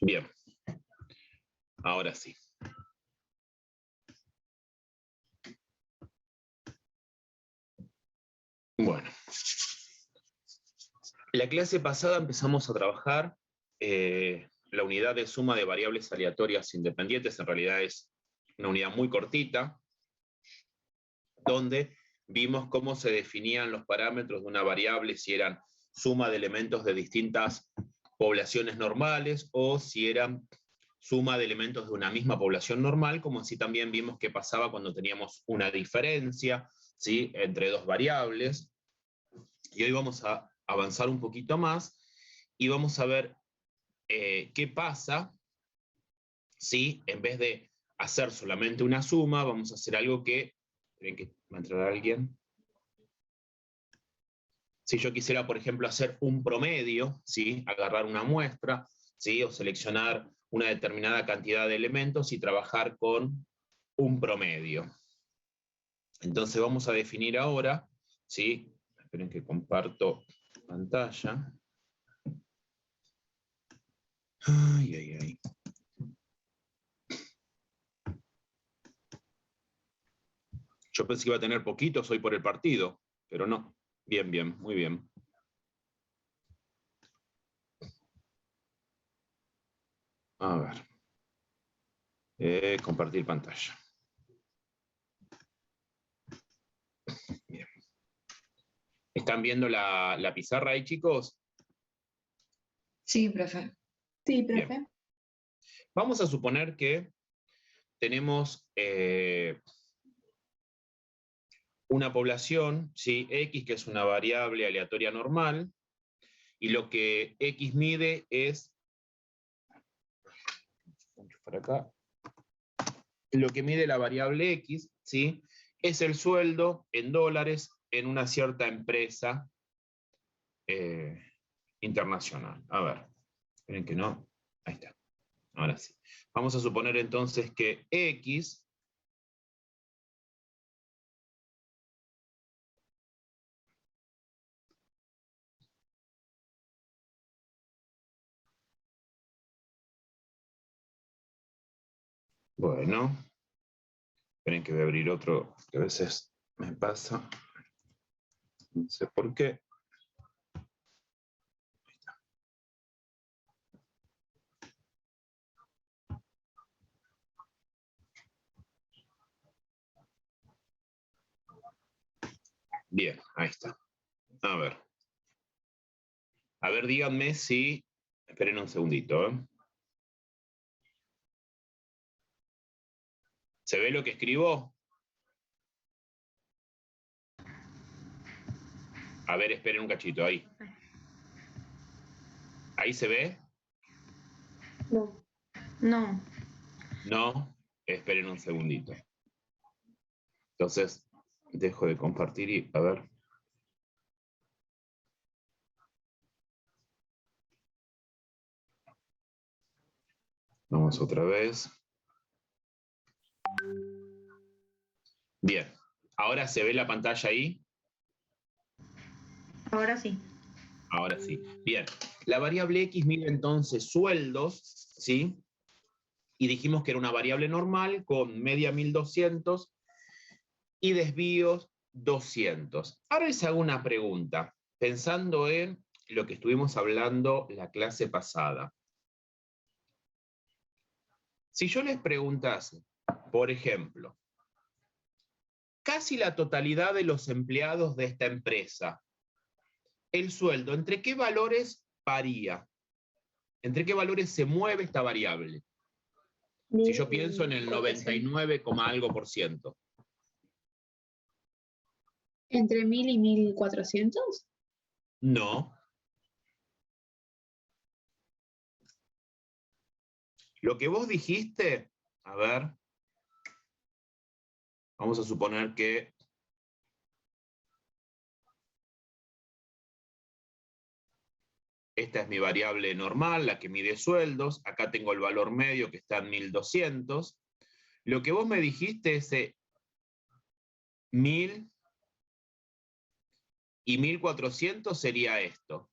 Bien. Ahora sí. Bueno. La clase pasada empezamos a trabajar la unidad de suma de variables aleatorias independientes. En realidad es una unidad muy cortita, donde vimos cómo se definían los parámetros de una variable, si eran suma de elementos de distintas poblaciones normales o si eran suma de elementos de una misma población normal, como así también vimos qué pasaba cuando teníamos una diferencia, ¿sí?, entre dos variables. Y hoy vamos a avanzar un poquito más y vamos a ver qué pasa si en vez de hacer solamente una suma, vamos a hacer algo que... ¿Creen que va a entrar alguien? Si yo quisiera, por ejemplo, hacer un promedio, ¿sí?, agarrar una muestra, ¿sí?, o seleccionar una determinada cantidad de elementos y trabajar con un promedio. Entonces vamos a definir ahora, ¿sí? Esperen que comparto pantalla. Ay, ay, ay. Yo pensé que iba a tener poquitos hoy por el partido, pero no. Bien, bien, muy bien. A ver. Compartir pantalla. Bien. ¿Están viendo la pizarra ahí, chicos? Sí, profe. Sí, profe. Bien. Vamos a suponer que tenemos una población, ¿sí?, X, que es una variable aleatoria normal, y lo que X mide es... Para acá. Lo que mide la variable X, ¿sí?, es el sueldo en dólares en una cierta empresa internacional. A ver, esperen que no. Ahí está. Ahora sí. Vamos a suponer entonces que X bueno, esperen que voy a abrir otro, que a veces me pasa. No sé por qué. Bien, ahí está. A ver. A ver, díganme si... Esperen un segundito, ¿eh? ¿Se ve lo que escribo? A ver, esperen un cachito, ahí. ¿Ahí se ve? No. No. No. Esperen un segundito. Entonces, dejo de compartir y... A ver. Vamos otra vez. Bien. ¿Ahora se ve la pantalla ahí? Ahora sí. Ahora sí. Bien. La variable X mide entonces sueldos, ¿sí? Y dijimos que era una variable normal con media 1200 y desvíos 200. Ahora les hago una pregunta, pensando en lo que estuvimos hablando la clase pasada. Si yo les preguntase, por ejemplo, casi la totalidad de los empleados de esta empresa, el sueldo, ¿entre qué valores varía? ¿Entre qué valores se mueve esta variable? Si yo pienso en el 99, algo por ciento. ¿Entre 1000 y 1400? No. Lo que vos dijiste, a ver, vamos a suponer que esta es mi variable normal, la que mide sueldos. Acá tengo el valor medio que está en 1200. Lo que vos me dijiste es 1000 y 1400 sería esto.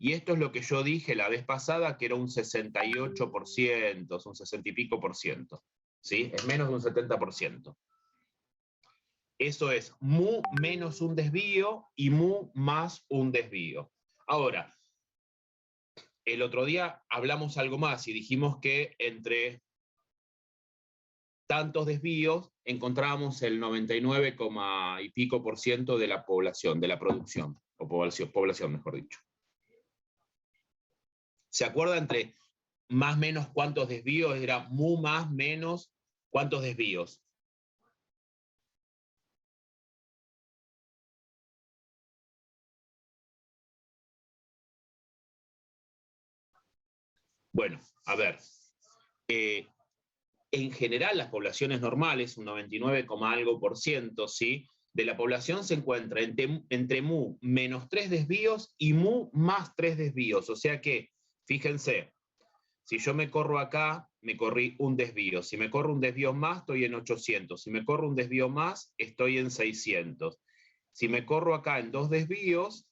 y esto es lo que yo dije la vez pasada, que era un 68%, un 60 y pico por ciento. ¿Sí? Es menos de un 70%. Eso es mu menos un desvío y mu más un desvío. Ahora, el otro día hablamos algo más y dijimos que entre tantos desvíos encontrábamos el 99, y pico por ciento de la población, de la producción, o población mejor dicho. ¿Se acuerda entre más menos cuántos desvíos? Era mu más menos cuántos desvíos. Bueno, a ver. En general, las poblaciones normales, un 99, algo por ciento, ¿sí?, de la población se encuentra entre mu menos 3 desvíos y mu más 3 desvíos. O sea que, fíjense, si yo me corro acá, me corrí un desvío. Si me corro un desvío más, estoy en 800. Si me corro un desvío más, estoy en 600. Si me corro acá en 2 desvíos,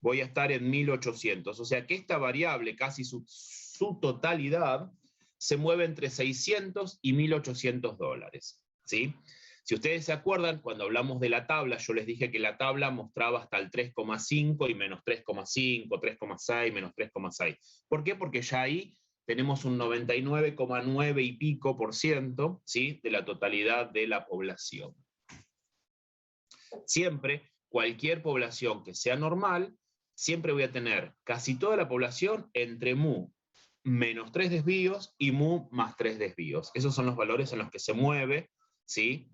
voy a estar en 1800. O sea que esta variable, casi su totalidad, se mueve entre 600 y 1800 dólares. ¿Sí? Si ustedes se acuerdan, cuando hablamos de la tabla, yo les dije que la tabla mostraba hasta el 3,5 y menos 3,5, 3,6, menos 3,6. ¿Por qué? Porque ya ahí tenemos un 99,9 y pico por ciento, ¿sí?, de la totalidad de la población. Siempre, cualquier población que sea normal, siempre voy a tener casi toda la población entre mu menos 3 desvíos y mu más 3 desvíos. Esos son los valores en los que se mueve, ¿sí?,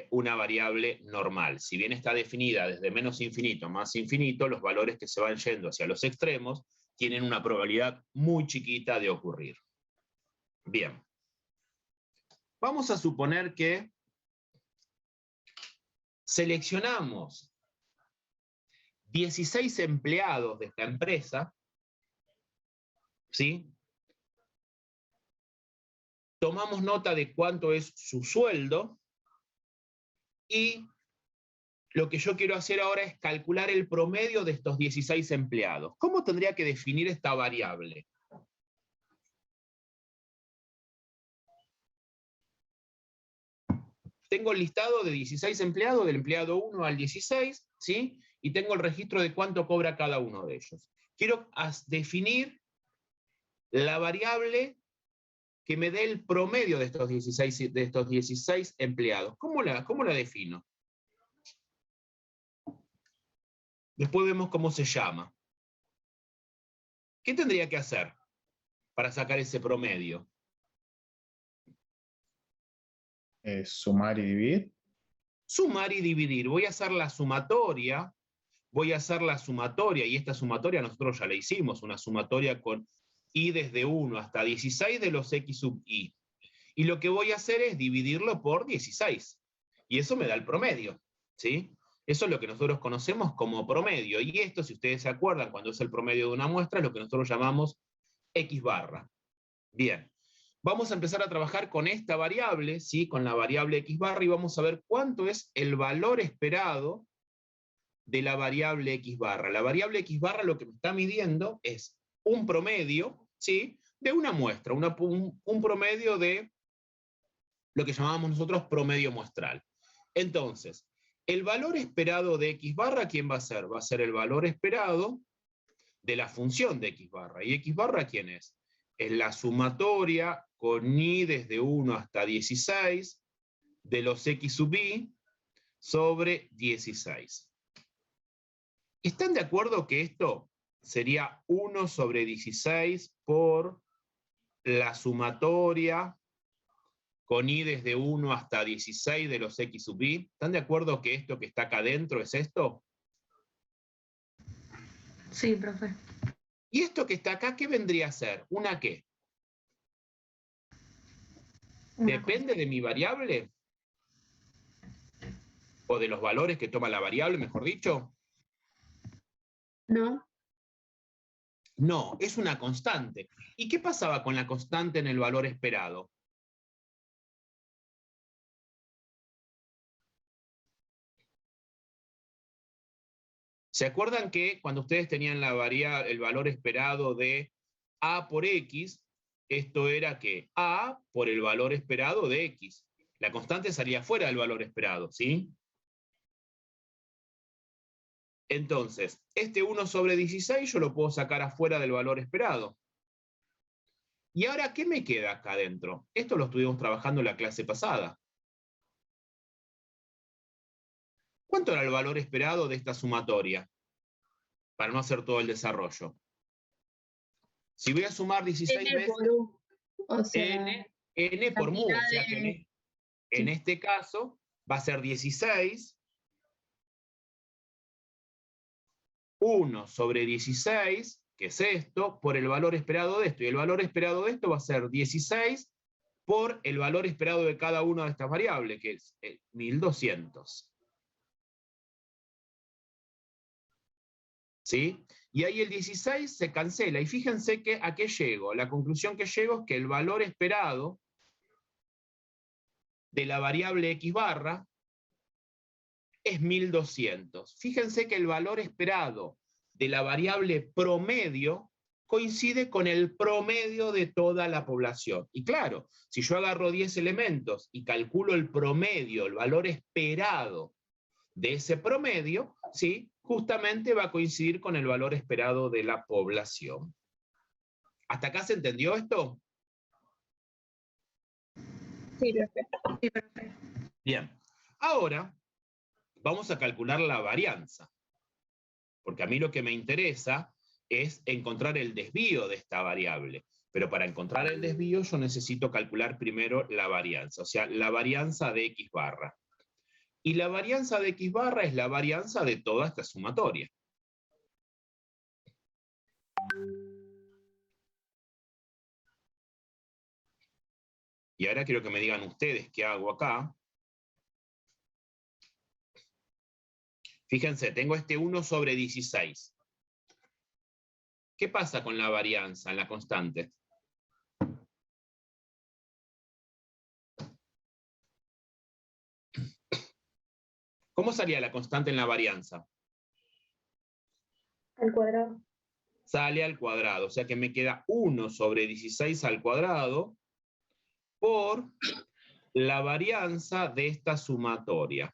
una variable normal. Si bien está definida desde menos infinito a más infinito, los valores que se van yendo hacia los extremos tienen una probabilidad muy chiquita de ocurrir. Bien. Vamos a suponer que seleccionamos 16 empleados de esta empresa, ¿sí? Tomamos nota de cuánto es su sueldo, y lo que yo quiero hacer ahora es calcular el promedio de estos 16 empleados. ¿Cómo tendría que definir esta variable? Tengo el listado de 16 empleados, del empleado 1 al 16, ¿sí? Y tengo el registro de cuánto cobra cada uno de ellos. Quiero definir la variable que me dé el promedio de estos 16 empleados. ¿Cómo la defino? Después vemos cómo se llama. ¿Qué tendría que hacer para sacar ese promedio? Sumar y dividir. Sumar y dividir. Voy a hacer la sumatoria, y esta sumatoria nosotros ya la hicimos, una sumatoria con i desde 1 hasta 16 de los x sub i. Y lo que voy a hacer es dividirlo por 16. Y eso me da el promedio, ¿sí? Eso es lo que nosotros conocemos como promedio. Y esto, si ustedes se acuerdan, cuando es el promedio de una muestra, es lo que nosotros llamamos x barra. Bien. Vamos a empezar a trabajar con esta variable, ¿sí?, con la variable x barra, y vamos a ver cuánto es el valor esperado de la variable x barra. La variable x barra lo que me está midiendo es un promedio, ¿sí?, de una muestra, un promedio de lo que llamamos nosotros promedio muestral. Entonces, el valor esperado de x barra, ¿quién va a ser? Va a ser el valor esperado de la función de x barra. ¿Y x barra quién es? Es la sumatoria con i desde 1 hasta 16 de los x sub i sobre 16. ¿Están de acuerdo que esto sería 1 sobre 16 por la sumatoria con i desde 1 hasta 16 de los x sub i? ¿Están de acuerdo que esto que está acá adentro es esto? Sí, profe. ¿Y esto que está acá qué vendría a ser? ¿Una qué? ¿Depende de mi variable? ¿O de los valores que toma la variable, mejor dicho? No. No, es una constante. ¿Y qué pasaba con la constante en el valor esperado? ¿Se acuerdan que cuando ustedes tenían el valor esperado de A por X, esto era que A por el valor esperado de X? La constante salía fuera del valor esperado, ¿sí? Entonces, este 1 sobre 16 yo lo puedo sacar afuera del valor esperado. ¿Y ahora qué me queda acá adentro? Esto lo estuvimos trabajando en la clase pasada. ¿Cuánto era el valor esperado de esta sumatoria? Para no hacer todo el desarrollo. Si voy a sumar 16 N veces, por U. O sea, n por mu, o sea que cantidad en este caso va a ser 16, 1 sobre 16, que es esto, por el valor esperado de esto. Y el valor esperado de esto va a ser 16 por el valor esperado de cada una de estas variables, que es 1200. ¿Sí? Y ahí el 16 se cancela. Y fíjense que a qué llego. La conclusión que llego es que el valor esperado de la variable x barra es 1200. Fíjense que el valor esperado de la variable promedio coincide con el promedio de toda la población. Y claro, si yo agarro 10 elementos y calculo el promedio, el valor esperado de ese promedio, ¿sí? Justamente va a coincidir con el valor esperado de la población. ¿Hasta acá se entendió esto? Sí, perfecto. Sí, profe. Bien. Ahora vamos a calcular la varianza. Porque a mí lo que me interesa es encontrar el desvío de esta variable. Pero para encontrar el desvío yo necesito calcular primero la varianza, o sea, la varianza de x barra. Y la varianza de x barra es la varianza de toda esta sumatoria. Y ahora quiero que me digan ustedes qué hago acá. Fíjense, tengo este 1 sobre 16. ¿Qué pasa con la varianza, la constante? ¿Cómo salía la constante en la varianza? Al cuadrado. Sale al cuadrado, o sea que me queda 1 sobre 16 al cuadrado por la varianza de esta sumatoria.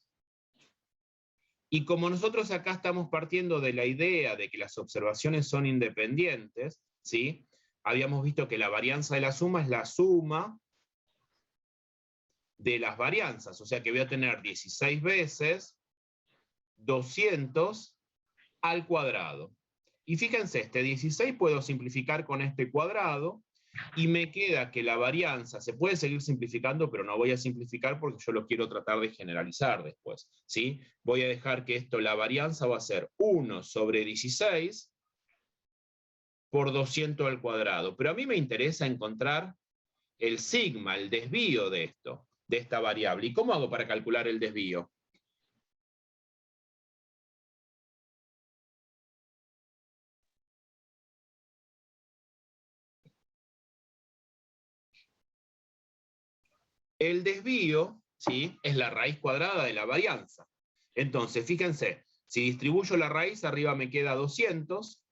Y como nosotros acá estamos partiendo de la idea de que las observaciones son independientes, ¿sí? Habíamos visto que la varianza de la suma es la suma de las varianzas, o sea que voy a tener 16 veces 200 al cuadrado. Y fíjense, este 16 puedo simplificar con este cuadrado, y me queda que la varianza, se puede seguir simplificando, pero no voy a simplificar porque yo lo quiero tratar de generalizar después, ¿sí? Voy a dejar que esto, la varianza va a ser 1 sobre 16 por 200 al cuadrado. Pero a mí me interesa encontrar el sigma, el desvío de esto, de esta variable. ¿Y cómo hago para calcular el desvío? El desvío, ¿sí?, es la raíz cuadrada de la varianza. Entonces, fíjense, si distribuyo la raíz, arriba me queda 200.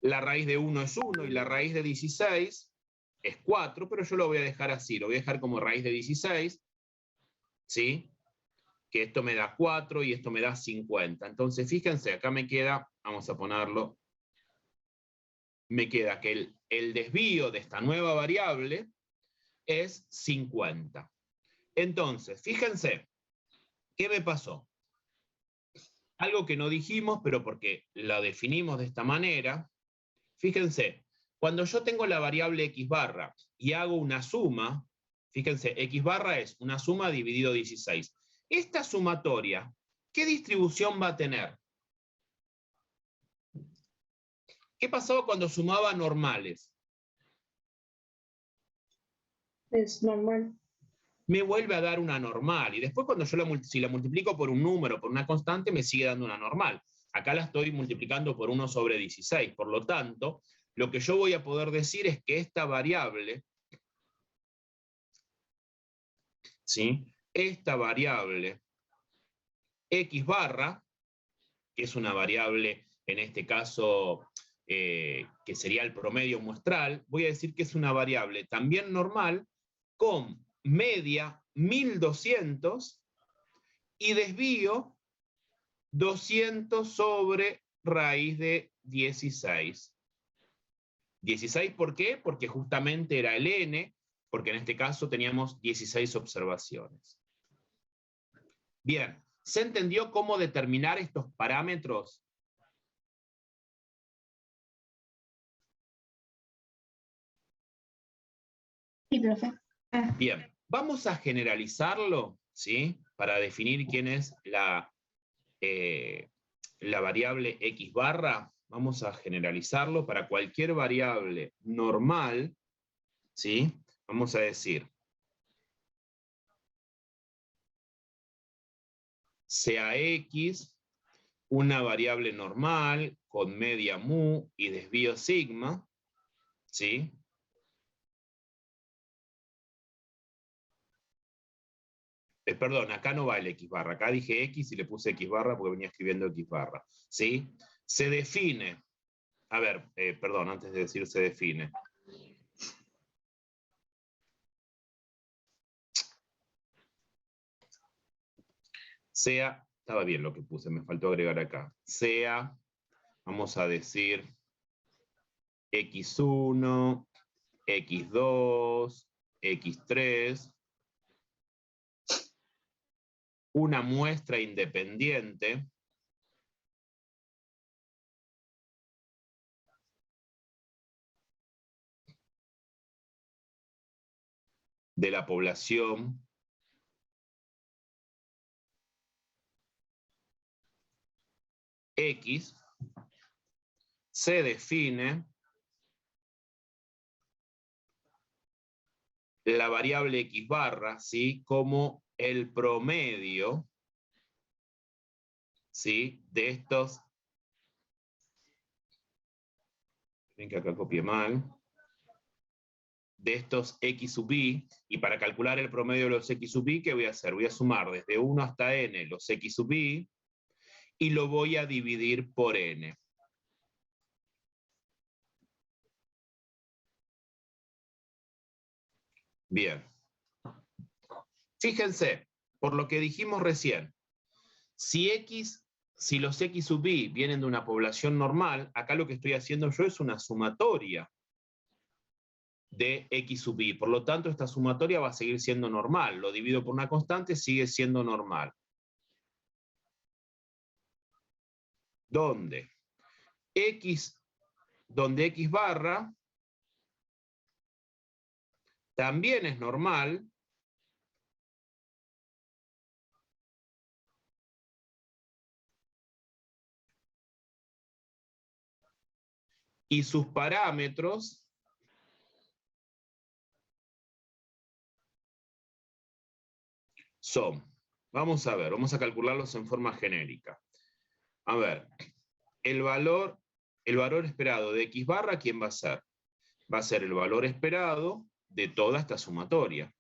La raíz de 1 es 1 y la raíz de 16 es 4, pero yo lo voy a dejar así, lo voy a dejar como raíz de 16, ¿sí? Que esto me da 4 y esto me da 50. Entonces, fíjense, acá me queda, vamos a ponerlo, me queda que el desvío de esta nueva variable es 50. Entonces, fíjense, ¿qué me pasó? Algo que no dijimos, pero porque la definimos de esta manera. Fíjense, cuando yo tengo la variable x barra y hago una suma, fíjense, x barra es una suma dividido 16. Esta sumatoria, ¿qué distribución va a tener? ¿Qué pasaba cuando sumaba normales? Es normal. Me vuelve a dar una normal. Y después cuando yo si la multiplico por un número, por una constante, me sigue dando una normal. Acá la estoy multiplicando por 1 sobre 16. Por lo tanto, lo que yo voy a poder decir es que esta variable, ¿sí?, esta variable X barra, que es una variable, en este caso, que sería el promedio muestral, voy a decir que es una variable también normal, con media 1200 y desvío 200 sobre raíz de 16. 16, ¿por qué? Porque justamente era el n, porque en este caso teníamos 16 observaciones. Bien, ¿se entendió cómo determinar estos parámetros? Sí, profe. Bien, vamos a generalizarlo, ¿sí? Para definir quién es la variable x barra. Vamos a generalizarlo para cualquier variable normal, ¿sí? Vamos a decir, sea x una variable normal con media mu y desvío sigma, ¿sí? Perdón, acá no va el x barra, acá dije x y le puse x barra porque venía escribiendo x barra, ¿sí? Se define, a ver, perdón, antes de decir se define. Sea, estaba bien lo que puse, me faltó agregar acá. Sea, vamos a decir, x1, x2, x3, una muestra independiente de la población X, se define la variable X barra, ¿sí? Como el promedio, ¿sí? De estos, ven que acá copié mal, de estos X sub i, y para calcular el promedio de los X sub i, ¿qué voy a hacer? Voy a sumar desde 1 hasta n los X sub i, y lo voy a dividir por n. Bien. Fíjense, por lo que dijimos recién, si los X sub i vienen de una población normal, acá lo que estoy haciendo yo es una sumatoria de X sub i. Por lo tanto, esta sumatoria va a seguir siendo normal. Lo divido por una constante, sigue siendo normal. ¿Dónde? Donde X barra también es normal, y sus parámetros son, vamos a ver, vamos a calcularlos en forma genérica. A ver, el valor esperado de X barra, ¿quién va a ser? Va a ser el valor esperado de toda esta sumatoria.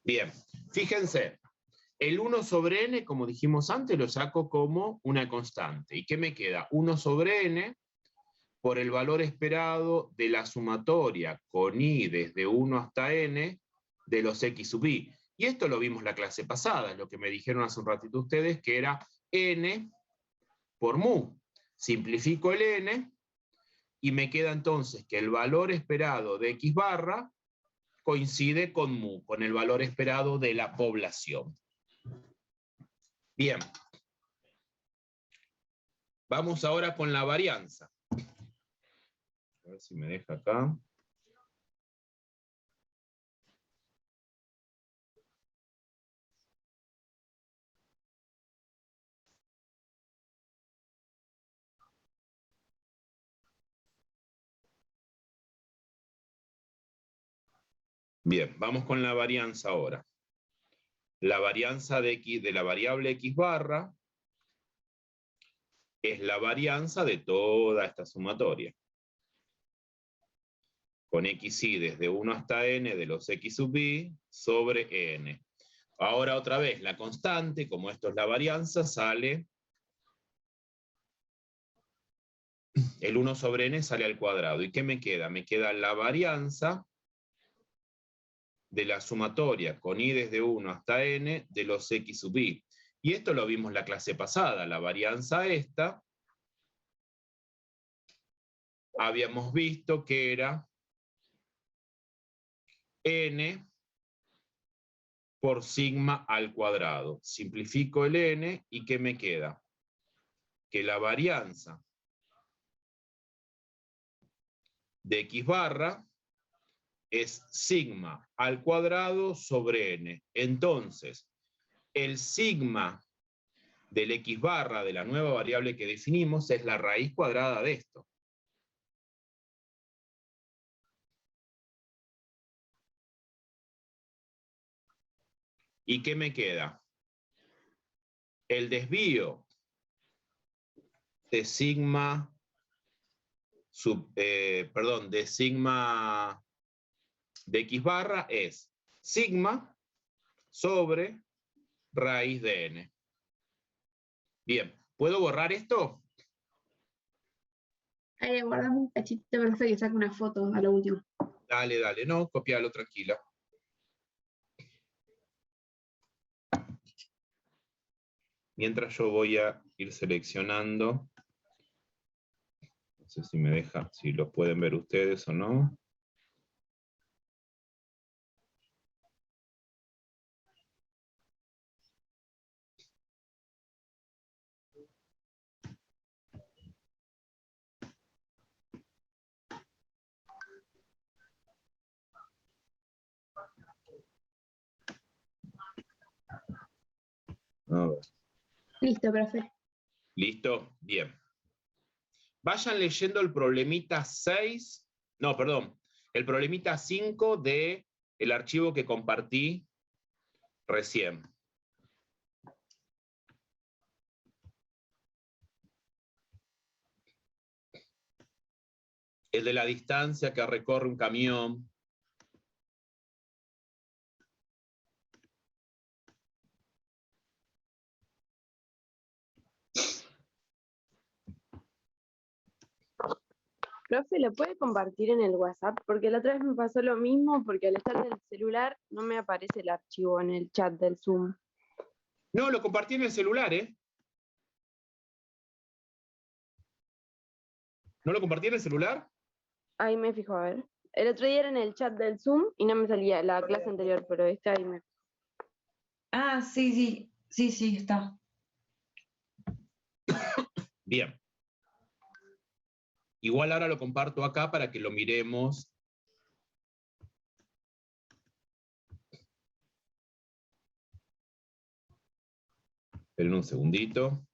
Bien, fíjense, el 1 sobre n, como dijimos antes, lo saco como una constante. ¿Y qué me queda? 1 sobre n por el valor esperado de la sumatoria con i desde 1 hasta n de los x sub i. Y esto lo vimos la clase pasada, lo que me dijeron hace un ratito ustedes, que era n por mu. Simplifico el n y me queda entonces que el valor esperado de x barra coincide con mu, con el valor esperado de la población. Bien. Vamos ahora con la varianza. A ver si me deja acá. Bien, vamos con la varianza ahora. La varianza de la variable x barra es la varianza de toda esta sumatoria. con xy desde 1 hasta n de los x sub i sobre n. Ahora otra vez, la constante, como esto es la varianza, sale, el 1 sobre n sale al cuadrado. ¿Y qué me queda? Me queda la varianza de la sumatoria con i desde 1 hasta n de los x sub i. Y esto lo vimos la clase pasada, la varianza esta, habíamos visto que era n por sigma al cuadrado. Simplifico el n y ¿qué me queda? Que la varianza de x barra es sigma al cuadrado sobre n. Entonces, el sigma del x barra de la nueva variable que definimos es la raíz cuadrada de esto. ¿Y qué me queda? El desvío de sigma, de sigma de x barra es sigma sobre raíz de n. Bien, ¿puedo borrar esto? Ahí guardamos un cachito, perfecto, que saque una foto a lo último. Dale, dale, no, copialo, tranquila. Mientras yo voy a ir seleccionando, no sé si me deja, si lo pueden ver ustedes o no. A ver. Listo, profe. ¿Listo? Bien. Vayan leyendo el problemita 6, no, perdón, el problemita 5 de el archivo que compartí recién. El de la distancia que recorre un camión. Profe, ¿lo puede compartir en el WhatsApp? Porque la otra vez me pasó lo mismo, porque al estar en el celular no me aparece el archivo en el chat del Zoom. No, lo compartí en el celular, ¿eh? ¿No lo compartí en el celular? Ahí me fijo, a ver. El otro día era en el chat del Zoom y no me salía la clase anterior, pero esta ahí me... Ah, sí, está. Bien. Igual ahora lo comparto acá para que lo miremos. Esperen un segundito.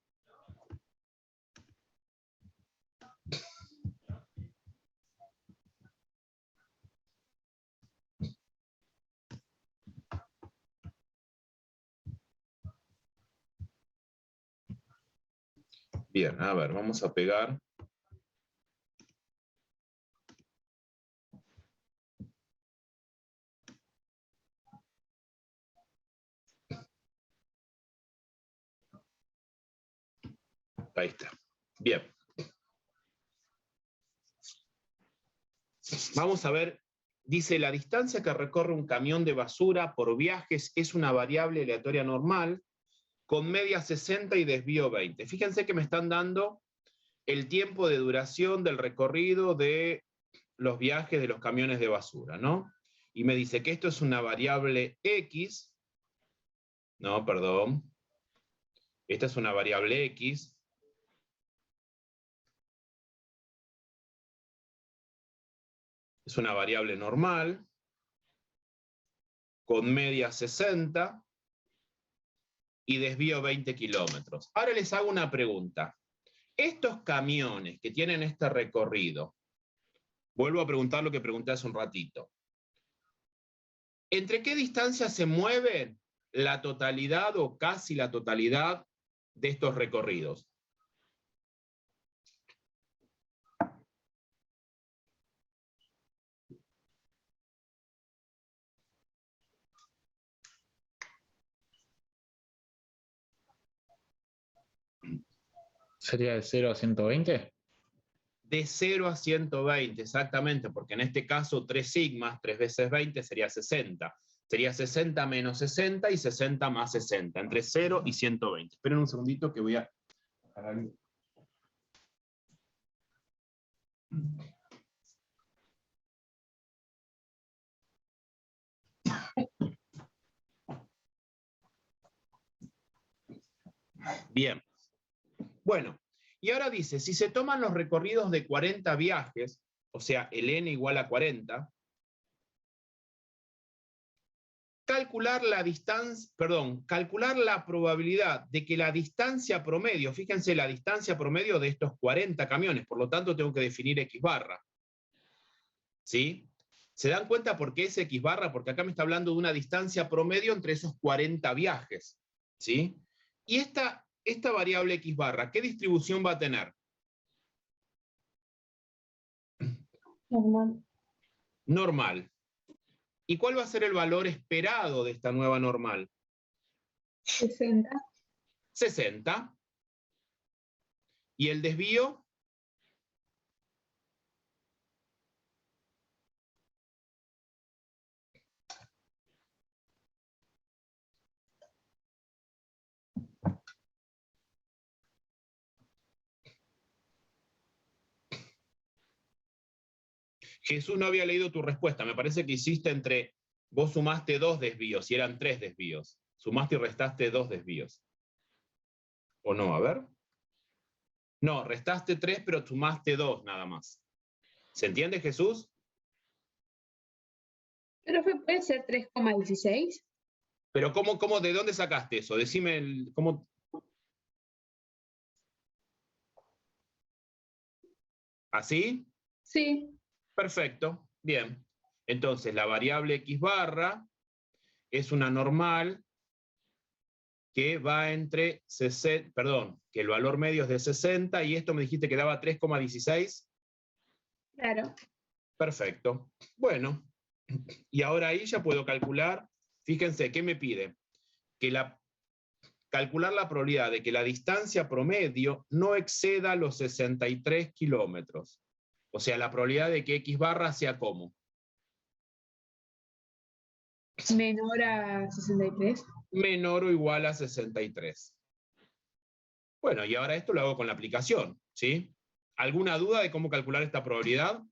Bien, a ver, vamos a pegar. Ahí está. Bien. Vamos a ver, dice, la distancia que recorre un camión de basura por viajes es una variable aleatoria normal con media 60 y desvío 20. Fíjense que me están dando el tiempo de duración del recorrido de los viajes de los camiones de basura, ¿no? Y me dice que esto es una variable X. No, perdón. Esta es una variable X. Es una variable normal, con media 60 y desvío 20 kilómetros. Ahora les hago una pregunta. Estos camiones que tienen este recorrido, vuelvo a preguntar lo que pregunté hace un ratito. ¿Entre qué distancia se mueven la totalidad o casi la totalidad de estos recorridos? ¿Sería de 0 a 120? De 0 a 120, exactamente, porque en este caso 3 sigmas, 3 veces 20 sería 60. Sería 60 menos 60 y 60 más 60, entre 0 y 120. Esperen un segundito que voy a... Bien. Bueno, y ahora dice, si se toman los recorridos de 40 viajes, o sea, el n igual a 40, calcular la distancia, calcular la probabilidad de que la distancia promedio, fíjense la distancia promedio de estos 40 camiones, por lo tanto tengo que definir X barra. ¿Sí? ¿Se dan cuenta por qué es X barra? Porque acá me está hablando de una distancia promedio entre esos 40 viajes. ¿Sí? Y esta variable X barra, ¿qué distribución va a tener? Normal. Normal. ¿Y cuál va a ser el valor esperado de esta nueva normal? 60. 60. ¿Y el desvío? Jesús no había leído tu respuesta. Me parece que hiciste vos sumaste 2 desvíos y eran 3 desvíos. Sumaste y restaste 2 desvíos. ¿O no? A ver. No, restaste 3, pero sumaste 2 nada más. ¿Se entiende, Jesús? Pero puede ser 3,16. Pero ¿cómo, de dónde sacaste eso? Decime cómo. ¿Así? Sí. Perfecto. Bien. Entonces, la variable X barra es una normal que va entre 60, perdón, que el valor medio es de 60, y esto me dijiste que daba 3,16. Claro. Perfecto. Bueno, y ahora ahí ya puedo calcular, fíjense, ¿qué me pide? Calcular la probabilidad de que la distancia promedio no exceda los 63 kilómetros. O sea, la probabilidad de que X barra sea ¿cómo? Menor a 63. Menor o igual a 63. Bueno, y ahora esto lo hago con la aplicación, ¿sí? ¿Alguna duda de cómo calcular esta probabilidad?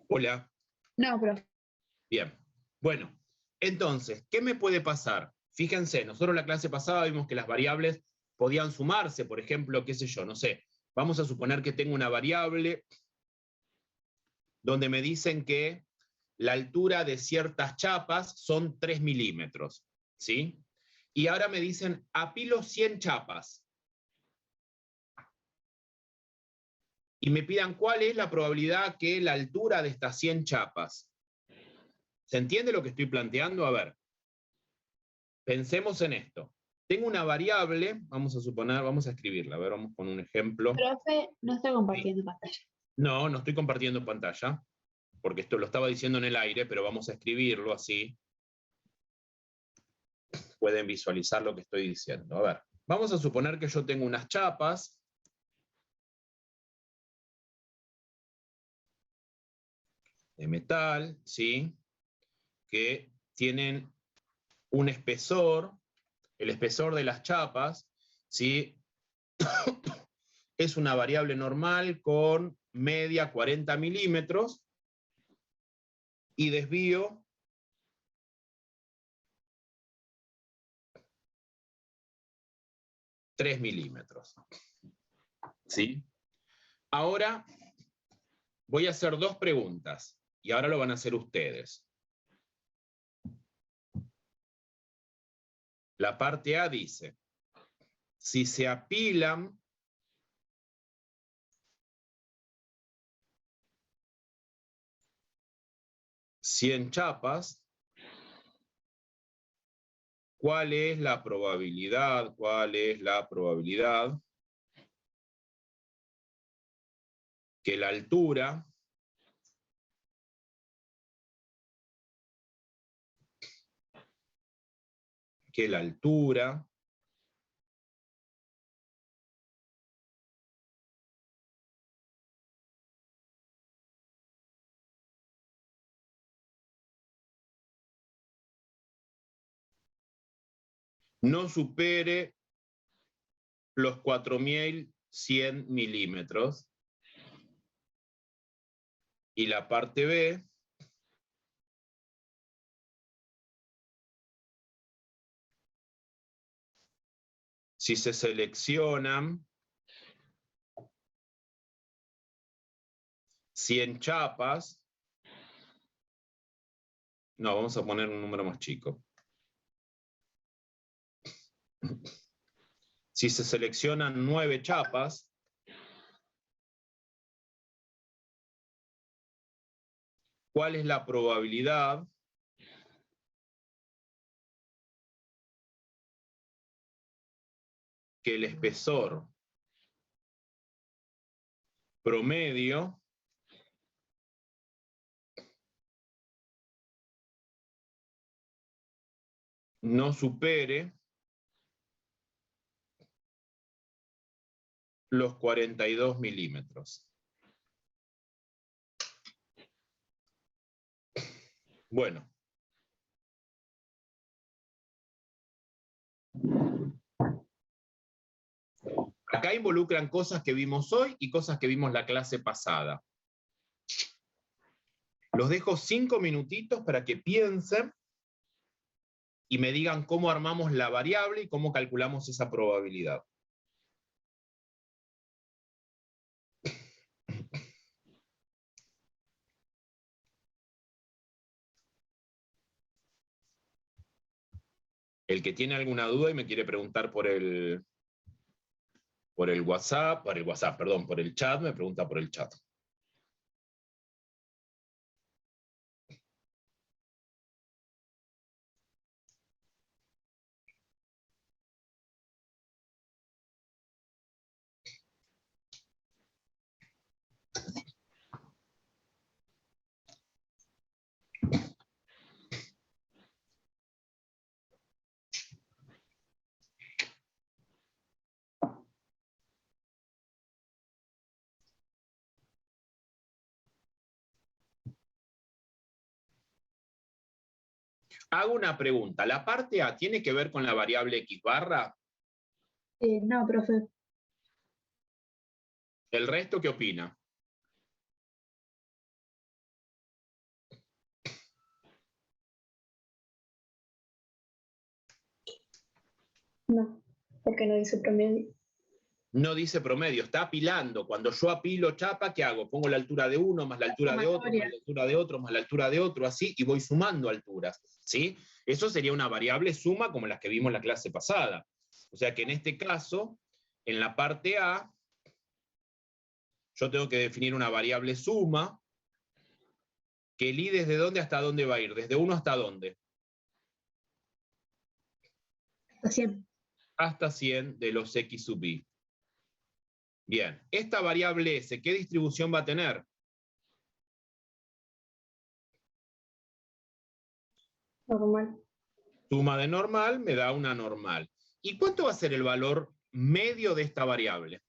Hola. No, profe. Bien. Bueno, entonces, ¿qué me puede pasar? Fíjense, nosotros en la clase pasada vimos que las variables podían sumarse, por ejemplo, qué sé yo, no sé. Vamos a suponer que tengo una variable donde me dicen que la altura de ciertas chapas son 3 milímetros, ¿sí? Y ahora me dicen, apilo 100 chapas. Y me pidan cuál es la probabilidad que la altura de estas 100 chapas. ¿Se entiende lo que estoy planteando? A ver, pensemos en esto. Tengo una variable, vamos a suponer, vamos a escribirla, a ver, vamos con un ejemplo. Profe, no está compartiendo pantalla. No estoy compartiendo pantalla, porque esto lo estaba diciendo en el aire, pero vamos a escribirlo así. Pueden visualizar lo que estoy diciendo. A ver, vamos a suponer que yo tengo unas chapas de metal, ¿sí? Que tienen un espesor, el espesor de las chapas, ¿sí? Es una variable normal con media 40 milímetros y desvío 3 milímetros. ¿Sí? Ahora voy a hacer 2 preguntas y ahora lo van a hacer ustedes. La parte A dice, si se apilan $100 chapas, ¿cuál es la probabilidad que la altura que la altura no supere los 4100 milímetros. Y la parte B si se seleccionan 100 chapas, no, vamos a poner un número más chico. Si se seleccionan 9 chapas, ¿cuál es la probabilidad que el espesor promedio no supere los 42 milímetros? Bueno. Acá involucran cosas que vimos hoy y cosas que vimos la clase pasada. Los dejo 5 minutitos para que piensen y me digan cómo armamos la variable y cómo calculamos esa probabilidad. El que tiene alguna duda y me quiere preguntar por el WhatsApp, perdón, por el chat, me pregunta por el chat. Hago una pregunta. ¿La parte A tiene que ver con la variable X barra? No, profe. ¿El resto qué opina? No, porque no dice promedio. No dice promedio, está apilando. Cuando yo apilo chapa, ¿qué hago? Pongo la altura de uno, más la altura de otro, más la altura de otro, más la altura de otro, así, y voy sumando alturas, ¿sí? Eso sería una variable suma como las que vimos en la clase pasada. O sea que en este caso, en la parte A, yo tengo que definir una variable suma, que el i desde dónde hasta dónde va a ir, desde 1 hasta dónde. Hasta 100. Hasta 100 de los x sub i. Bien, esta variable S, ¿qué distribución va a tener? Normal. Suma de normal me da una normal. ¿Y cuánto va a ser el valor medio de esta variable?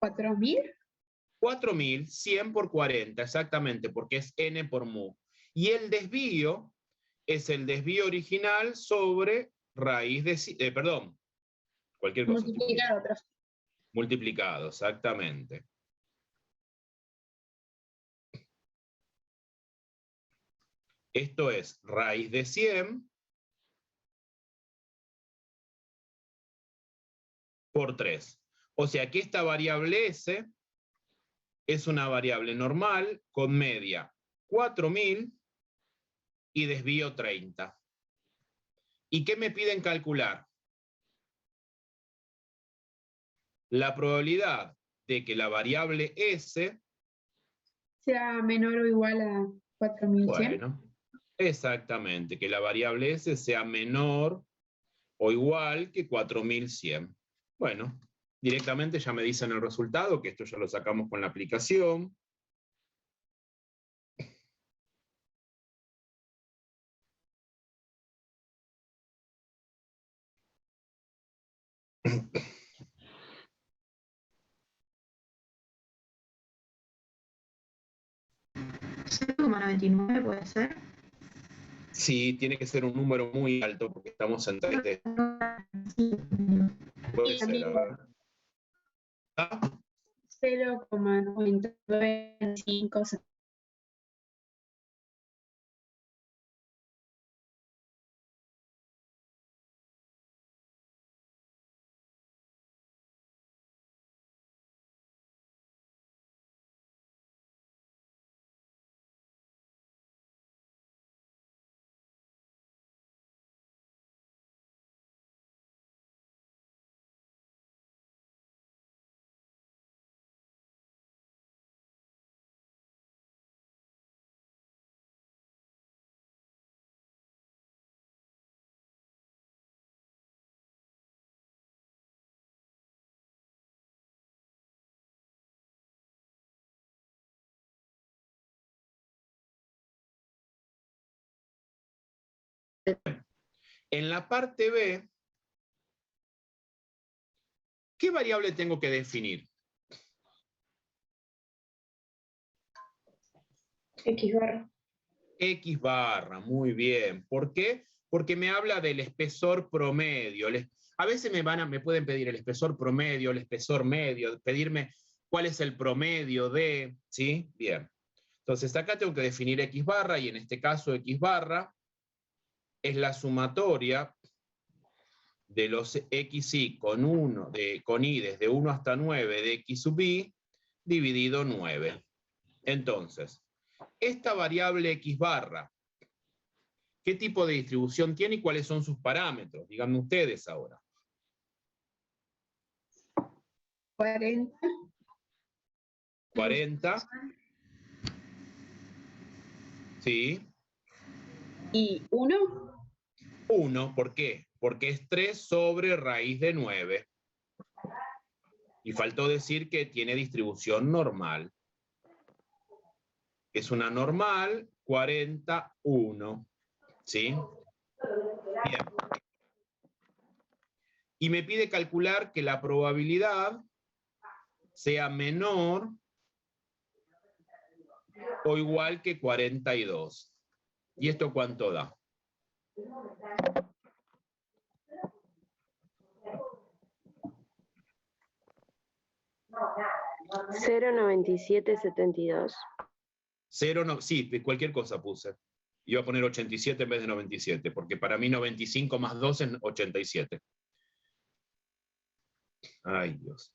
¿4000? 4000, 100 por 40, exactamente, porque es n por mu. Y el desvío es el desvío original sobre raíz de... perdón, cualquier cosa. Multiplicado, profe. Multiplicado, exactamente. Esto es raíz de 100 por 3. O sea que esta variable S es una variable normal con media 4000 y desvío 30. ¿Y qué me piden calcular? La probabilidad de que la variable S sea menor o igual a 4100. Bueno, exactamente, que la variable S sea menor o igual que 4100. Bueno, Directamente ya me dicen el resultado, que esto ya lo sacamos con la aplicación. ¿0,99 puede ser? Sí, tiene que ser un número muy alto porque estamos en 3D. Puede ser, a ver. ¿Ah? 0,9995. En la parte B, ¿qué variable tengo que definir? X barra. X barra, muy bien. ¿Por qué? Porque me habla del espesor promedio. A veces me pueden pedir el espesor promedio, el espesor medio, pedirme cuál es el promedio de, ¿sí? Bien. Entonces acá tengo que definir X barra, y en este caso X barra es la sumatoria de los xy con i desde 1 hasta 9 de x sub i dividido 9. Entonces, esta variable X barra, ¿qué tipo de distribución tiene y cuáles son sus parámetros? Díganme ustedes ahora. 40. 40. Sí. Y 1. 1, ¿por qué? Porque es 3 sobre raíz de 9. Y faltó decir que tiene distribución normal. Es una normal 41. ¿Sí? Bien. Y me pide calcular que la probabilidad sea menor o igual que 42. ¿Y esto cuánto da? $0,9772. 0, no, sí, de cualquier cosa puse. Iba a poner 87 en vez de 97, porque para mí 95 más 2 es 87. Ay, Dios.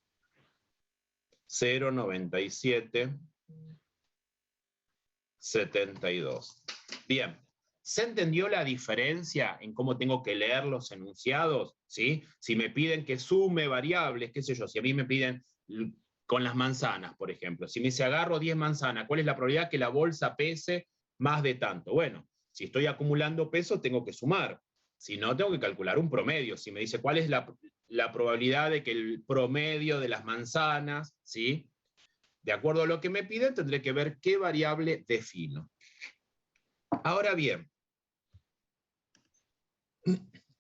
0,9772. Bien. ¿Se entendió la diferencia en cómo tengo que leer los enunciados? ¿Sí? Si me piden que sume variables, qué sé yo, si a mí me piden con las manzanas, por ejemplo, si me dice agarro 10 manzanas, ¿cuál es la probabilidad que la bolsa pese más de tanto? Bueno, si estoy acumulando peso, tengo que sumar. Si no, tengo que calcular un promedio. Si me dice cuál es la probabilidad de que el promedio de las manzanas, ¿sí? De acuerdo a lo que me piden, tendré que ver qué variable defino. Ahora bien,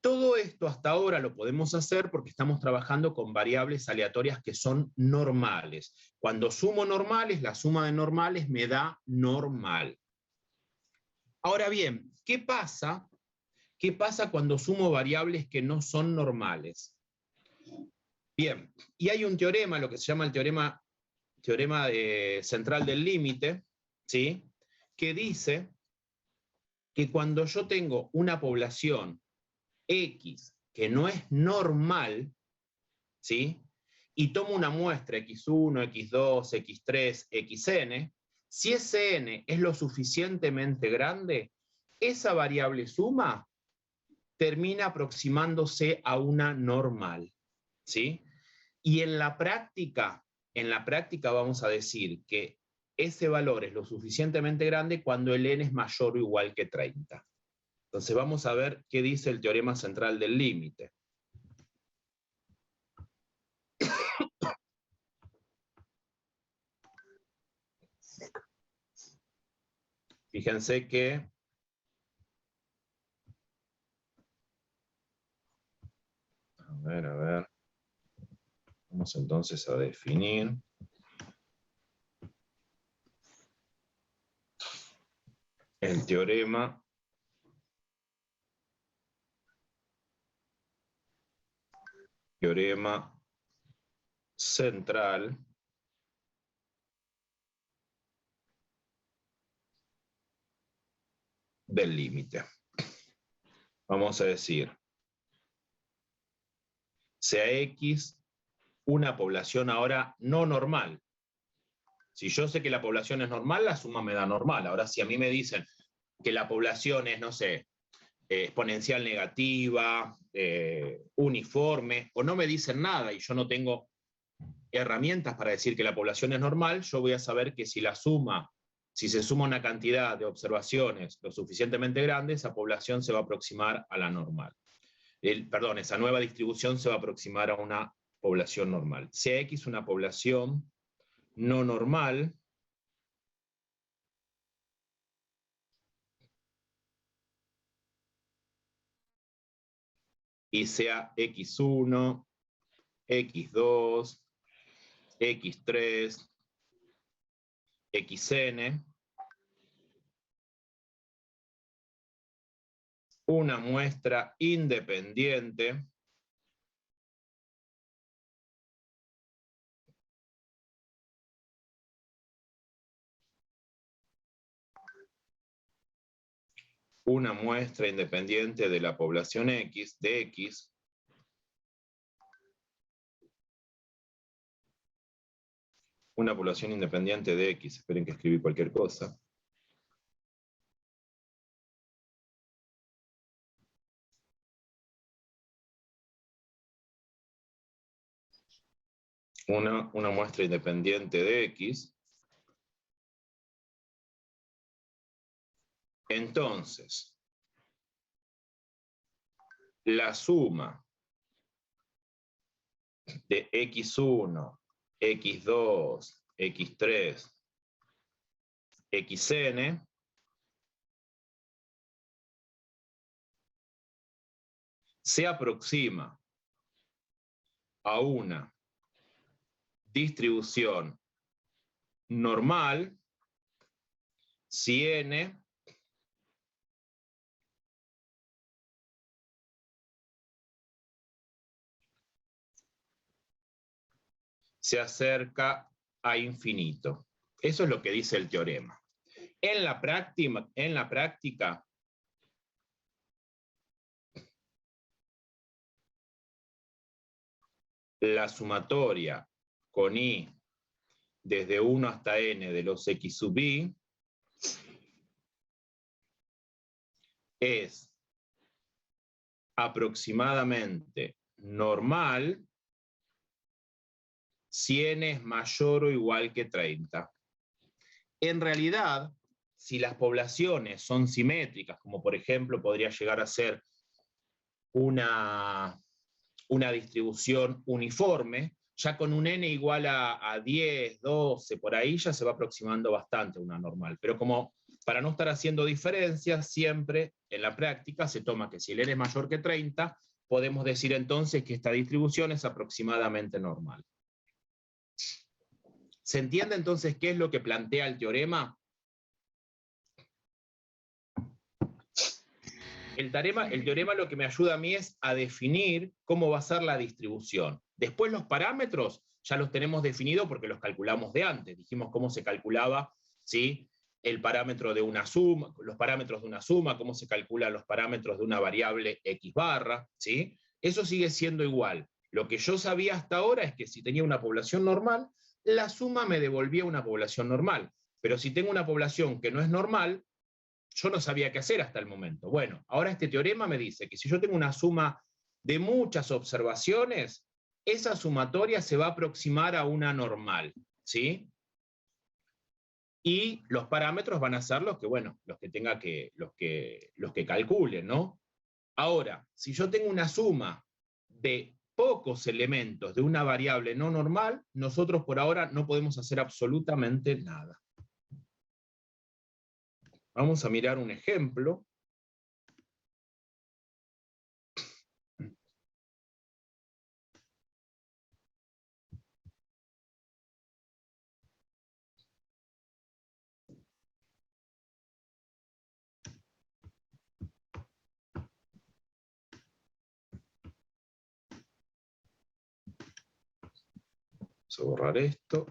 todo esto hasta ahora lo podemos hacer porque estamos trabajando con variables aleatorias que son normales. Cuando sumo normales, la suma de normales me da normal. Ahora bien, ¿qué pasa? ¿Qué pasa cuando sumo variables que no son normales? Bien, y hay un teorema, lo que se llama el teorema central del límite, ¿sí? Que dice que cuando yo tengo una población X que no es normal, ¿sí? Y tomo una muestra x1, x2, x3, xn, si ese n es lo suficientemente grande, esa variable suma termina aproximándose a una normal, ¿sí? Y en la práctica vamos a decir que ese valor es lo suficientemente grande cuando el n es mayor o igual que 30. Entonces vamos a ver qué dice el teorema central del límite. Fíjense que a ver. Vamos entonces a definir. El teorema central del límite. Vamos a decir, sea X una población ahora no normal. Si yo sé que la población es normal, la suma me da normal. Ahora, si a mí me dicen que la población es, no sé, exponencial negativa, uniforme, o no me dicen nada y yo no tengo herramientas para decir que la población es normal, yo voy a saber que si se suma una cantidad de observaciones lo suficientemente grande, esa población se va a aproximar a la normal. Esa nueva distribución se va a aproximar a una población normal. Sea X una población no normal, y sea X1, X2, X3, XN, una muestra independiente de la población X, de X, una población independiente de X, esperen que escribí cualquier cosa, una muestra independiente de X. Entonces, la suma de X1, X2, X3, XN se aproxima a una distribución normal si n se acerca a infinito. Eso es lo que dice el teorema. En la práctica, la sumatoria con i desde 1 hasta n de los x sub i es aproximadamente normal si n es mayor o igual que 30. En realidad, si las poblaciones son simétricas, como por ejemplo podría llegar a ser una distribución uniforme, ya con un n igual a 10, 12, por ahí ya se va aproximando bastante a una normal. Pero como para no estar haciendo diferencias, siempre en la práctica se toma que si el n es mayor que 30, podemos decir entonces que esta distribución es aproximadamente normal. ¿Se entiende entonces qué es lo que plantea el teorema? El teorema lo que me ayuda a mí es a definir cómo va a ser la distribución. Después los parámetros ya los tenemos definidos porque los calculamos de antes. Dijimos cómo se calculaba, ¿sí?, el parámetro de una suma, los parámetros de una suma, cómo se calculan los parámetros de una variable x barra, ¿sí? Eso sigue siendo igual. Lo que yo sabía hasta ahora es que si tenía una población normal, la suma me devolvía una población normal. Pero si tengo una población que no es normal, yo no sabía qué hacer hasta el momento. Bueno, ahora este teorema me dice que si yo tengo una suma de muchas observaciones, esa sumatoria se va a aproximar a una normal, ¿sí? Y los parámetros van a ser los que, bueno, los que calculen, ¿no? Ahora, si yo tengo una suma de pocos elementos de una variable no normal, nosotros por ahora no podemos hacer absolutamente nada. Vamos a mirar un ejemplo. Vamos a borrar esto.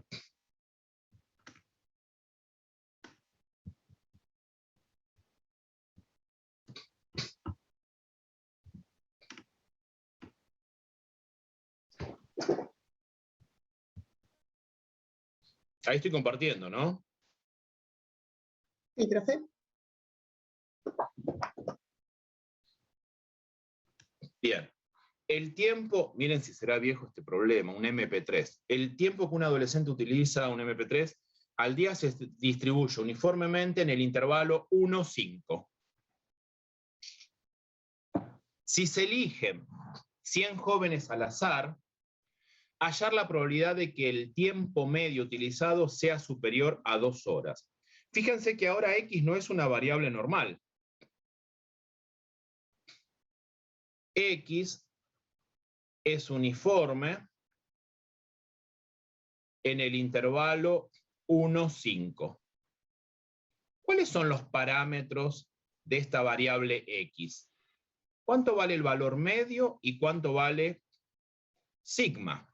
Ahí estoy compartiendo, ¿no? Sí, profe. Bien. El tiempo, miren si será viejo este problema, un MP3. El tiempo que un adolescente utiliza un MP3 al día se distribuye uniformemente en el intervalo 1-5. Si se eligen 100 jóvenes al azar, hallar la probabilidad de que el tiempo medio utilizado sea superior a 2 horas. Fíjense que ahora X no es una variable normal. X es uniforme en el intervalo 1-5. ¿Cuáles son los parámetros de esta variable X? ¿Cuánto vale el valor medio y cuánto vale sigma?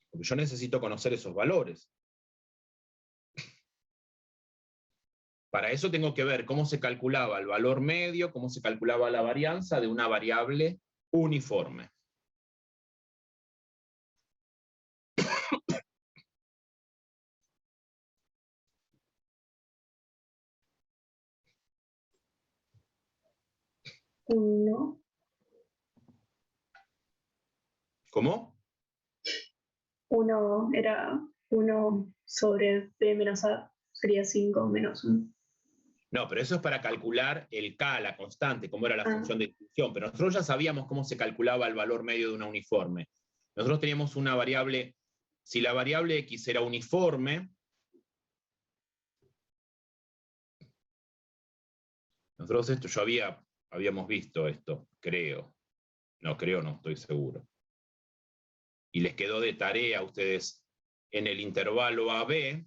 Porque yo necesito conocer esos valores. Para eso tengo que ver cómo se calculaba el valor medio, cómo se calculaba la varianza de una variable uniforme. Uno. ¿Cómo? Uno era 1 sobre b menos a, sería 5 menos 1. No, pero eso es para calcular el K, la constante, cómo era la función de distribución. Pero nosotros ya sabíamos cómo se calculaba el valor medio de una uniforme. Nosotros teníamos una variable, si la variable X era uniforme, nosotros esto habíamos visto esto, creo. No, creo, no, estoy seguro. Y les quedó de tarea a ustedes en el intervalo AB,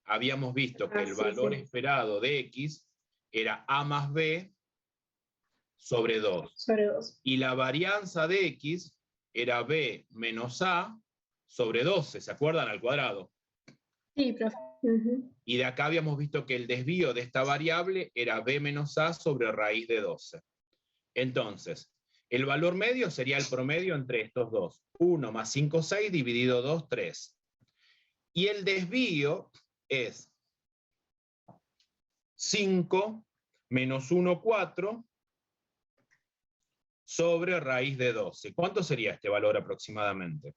habíamos visto que el valor esperado de X era A más B sobre 2. Sobre 2. Y la varianza de X era B menos A sobre 12, ¿se acuerdan? Al cuadrado. Sí, profe. Y de acá habíamos visto que el desvío de esta variable era B menos A sobre raíz de 12. Entonces, el valor medio sería el promedio entre estos dos. 1 más 5, 6, dividido 2, 3. Y el desvío es 5 menos 1, 4, sobre raíz de 12. ¿Cuánto sería este valor aproximadamente?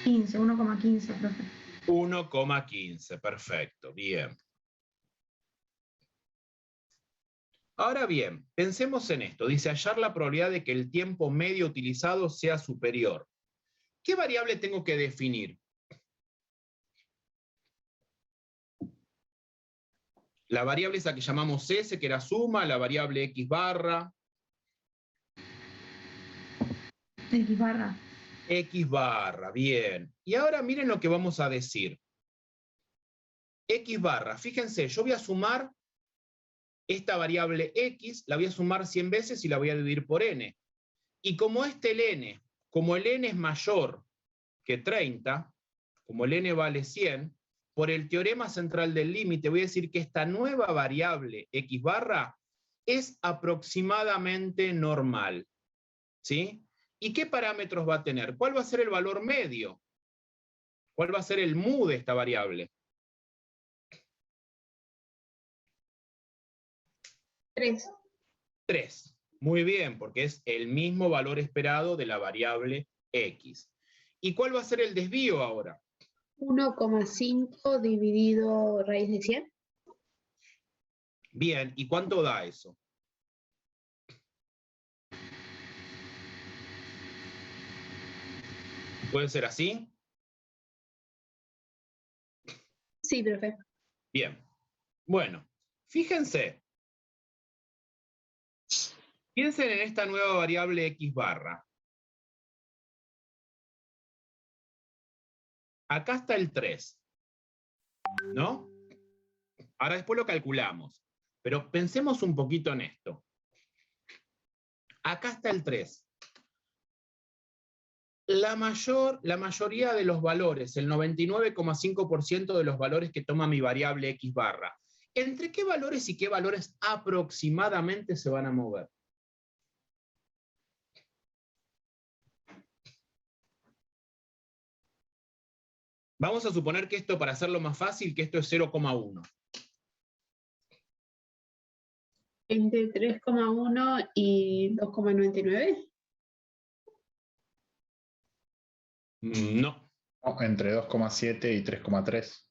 ¿15? 1,15, profe. 1,15, perfecto, bien. Ahora bien, pensemos en esto. Dice hallar la probabilidad de que el tiempo medio utilizado sea superior. ¿Qué variable tengo que definir? La variable esa que llamamos S, que era suma, la variable X barra. X barra. X barra, bien. Y ahora miren lo que vamos a decir. X barra, fíjense, yo voy a sumar esta variable X, la voy a sumar 100 veces y la voy a dividir por N. Y como como el N es mayor que 30, como el N vale 100, por el teorema central del límite voy a decir que esta nueva variable X barra es aproximadamente normal. ¿Sí? ¿Y qué parámetros va a tener? ¿Cuál va a ser el valor medio? ¿Cuál va a ser el mu de esta variable? 3. 3. Muy bien, porque es el mismo valor esperado de la variable X. ¿Y cuál va a ser el desvío ahora? 1,5 dividido raíz de 100. Bien, ¿y cuánto da eso? ¿Puede ser así? Sí, profe. Bien. Bueno, fíjense. Piensen en esta nueva variable x barra. Acá está el 3, ¿no? Ahora después lo calculamos. Pero pensemos un poquito en esto. Acá está el 3. La mayoría de los valores, el 99,5% de los valores que toma mi variable x barra, ¿entre qué valores y qué valores aproximadamente se van a mover? Vamos a suponer que esto, para hacerlo más fácil, que esto es 0,1. Entre 3,1 y 2,99. No. Entre 2,7 y 3,3.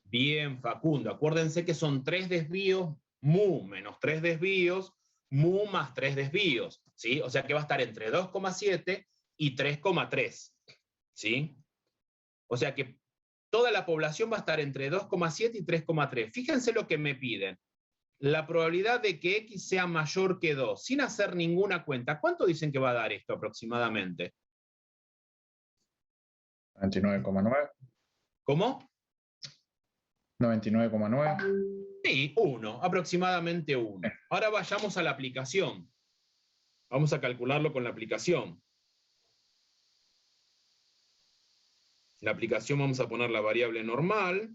Bien, Facundo. Acuérdense que son 3 desvíos, mu menos 3 desvíos, mu más 3 desvíos, ¿sí? O sea que va a estar entre 2,7 y 3,3, ¿sí? O sea que toda la población va a estar entre 2,7 y 3,3. Fíjense lo que me piden. La probabilidad de que x sea mayor que 2, sin hacer ninguna cuenta. ¿Cuánto dicen que va a dar esto aproximadamente? 99,9. ¿Cómo? 99,9. Sí, 1, aproximadamente 1. Ahora vayamos a la aplicación. Vamos a calcularlo con la aplicación. En la aplicación vamos a poner la variable normal.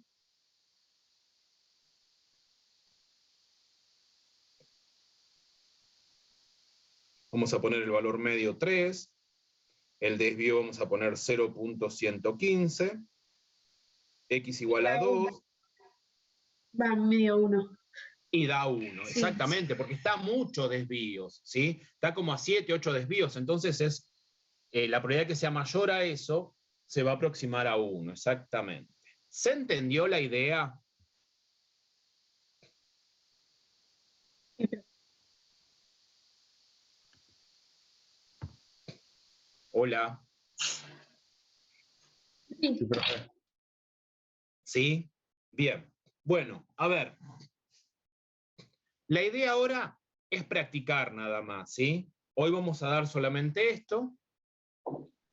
Vamos a poner el valor medio 3. El desvío vamos a poner 0.115. X igual a 2. Va medio 1. Y da 1, Sí. exactamente, porque está muchos desvíos, ¿sí? Está como a 7, 8 desvíos, entonces es la probabilidad que sea mayor a eso se va a aproximar a 1, exactamente. ¿Se entendió la idea? Hola. Sí, profe. ¿Sí? Bien. Bueno, a ver. La idea ahora es practicar nada más, ¿sí? Hoy vamos a dar solamente esto.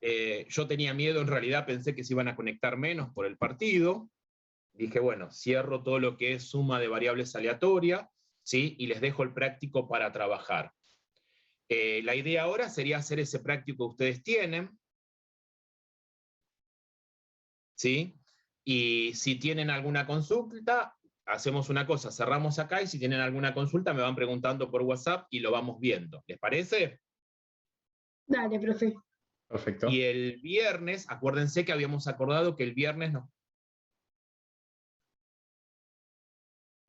Yo tenía miedo, en realidad pensé que se iban a conectar menos por el partido. Dije, bueno, cierro todo lo que es suma de variables aleatoria, ¿sí? Y les dejo el práctico para trabajar. La idea ahora sería hacer ese práctico que ustedes tienen, ¿sí? Y si tienen alguna consulta, hacemos una cosa, cerramos acá y si tienen alguna consulta me van preguntando por WhatsApp y lo vamos viendo. ¿Les parece? Dale, profe. Perfecto. Y el viernes, acuérdense que habíamos acordado que el viernes no.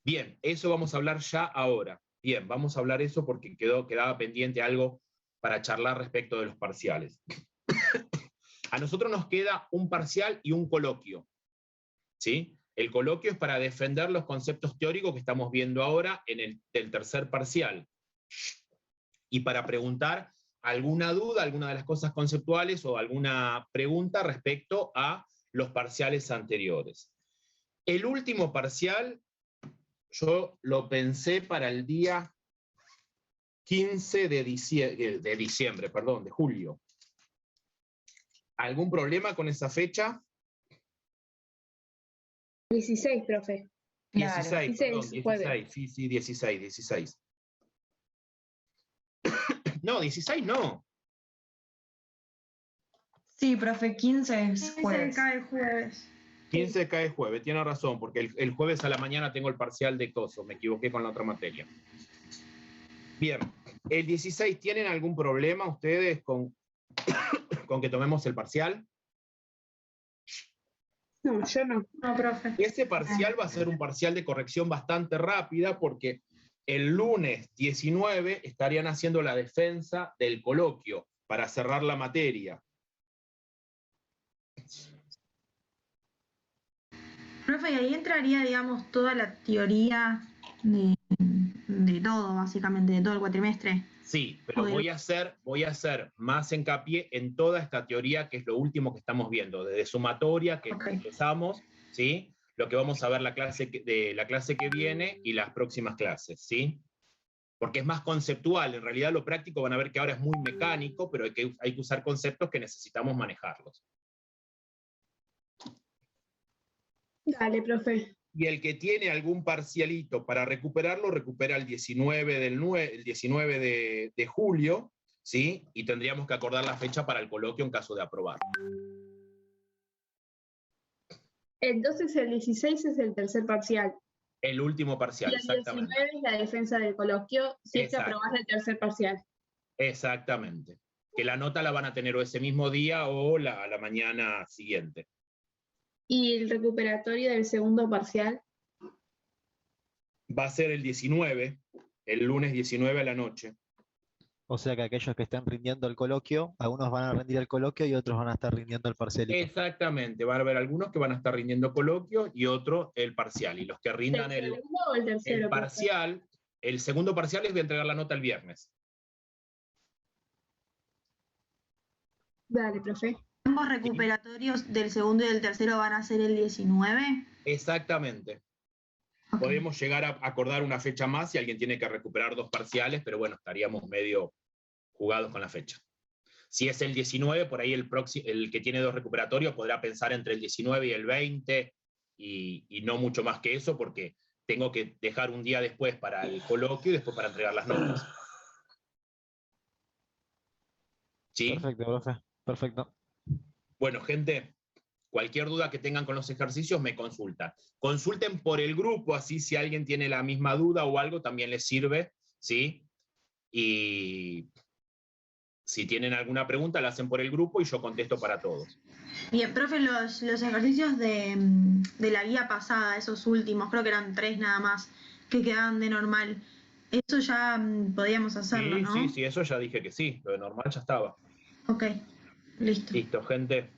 Bien, eso vamos a hablar ya ahora. Bien, vamos a hablar eso porque quedaba pendiente algo para charlar respecto de los parciales. A nosotros nos queda un parcial y un coloquio, ¿sí? El coloquio es para defender los conceptos teóricos que estamos viendo ahora en el tercer parcial. Y para preguntar alguna duda, alguna de las cosas conceptuales o alguna pregunta respecto a los parciales anteriores. El último parcial yo lo pensé para el día 15 de diciembre, de julio. ¿Algún problema con esa fecha? 16, profe. 16, perdón, 16, jueves. 16, sí, 16. No, 16 no. Sí, profe, 15 es 15 jueves. cae jueves. 15 cae jueves, tiene razón, porque el jueves a la mañana tengo el parcial de coso, me equivoqué con la otra materia. Bien, el 16, ¿tienen algún problema ustedes con que tomemos el parcial? No, yo no. No, profe. Ese parcial va a ser un parcial de corrección bastante rápida porque el lunes 19 estarían haciendo la defensa del coloquio para cerrar la materia. Profe, y ahí entraría, digamos, toda la teoría de todo, básicamente, de todo el cuatrimestre. Sí, pero Muy voy a hacer más hincapié en toda esta teoría, que es lo último que estamos viendo, desde sumatoria, que Ok. empezamos, ¿sí? Lo que vamos a ver la clase de la clase que viene y las próximas clases, ¿sí? Porque es más conceptual, en realidad lo práctico van a ver que ahora es muy mecánico, pero hay que usar conceptos que necesitamos manejarlos. Dale, profe. Y el que tiene algún parcialito para recuperarlo, recupera el 19 el 19 de julio, ¿sí? Y tendríamos que acordar la fecha para el coloquio en caso de aprobar. Entonces el 16 es el tercer parcial. El último parcial, Y el exactamente. 19 es la defensa del coloquio, si es que Exacto. aprobás el tercer parcial. Exactamente. Que la nota la van a tener o ese mismo día o a la mañana siguiente. Y el recuperatorio del segundo parcial. Va a ser el 19, el lunes 19 a la noche. O sea que aquellos que estén rindiendo el coloquio, algunos van a rendir el coloquio y otros van a estar rindiendo el parcialito. Exactamente, van a haber algunos que van a estar rindiendo coloquio y otros el parcial. Y los que rindan ¿El segundo o el tercero? el parcial, el segundo parcial les voy a entregar la nota el viernes. Dale, profe. ¿Ambos recuperatorios del segundo y del tercero van a ser el 19? Exactamente. Ok. Podemos llegar a acordar una fecha más si alguien tiene que recuperar 2 parciales, pero bueno, estaríamos medio jugados con la fecha. Si es el 19, por ahí el que tiene 2 recuperatorios podrá pensar entre el 19 y el 20, y no mucho más que eso, porque tengo que dejar un día después para el coloquio y después para entregar las notas. ¿Sí? Perfecto, profe. Perfecto. Bueno, gente, cualquier duda que tengan con los ejercicios me consultan. Consulten por el grupo, así si alguien tiene la misma duda o algo también les sirve, ¿sí? Y si tienen alguna pregunta la hacen por el grupo y yo contesto para todos. Bien, profe, los ejercicios de la guía pasada, esos últimos, creo que eran 3 nada más, que quedaban de normal. Eso ya podíamos hacerlo, Sí, ¿no? sí, sí, eso ya dije que sí, lo de normal ya estaba. Ok, listo. Listo, gente.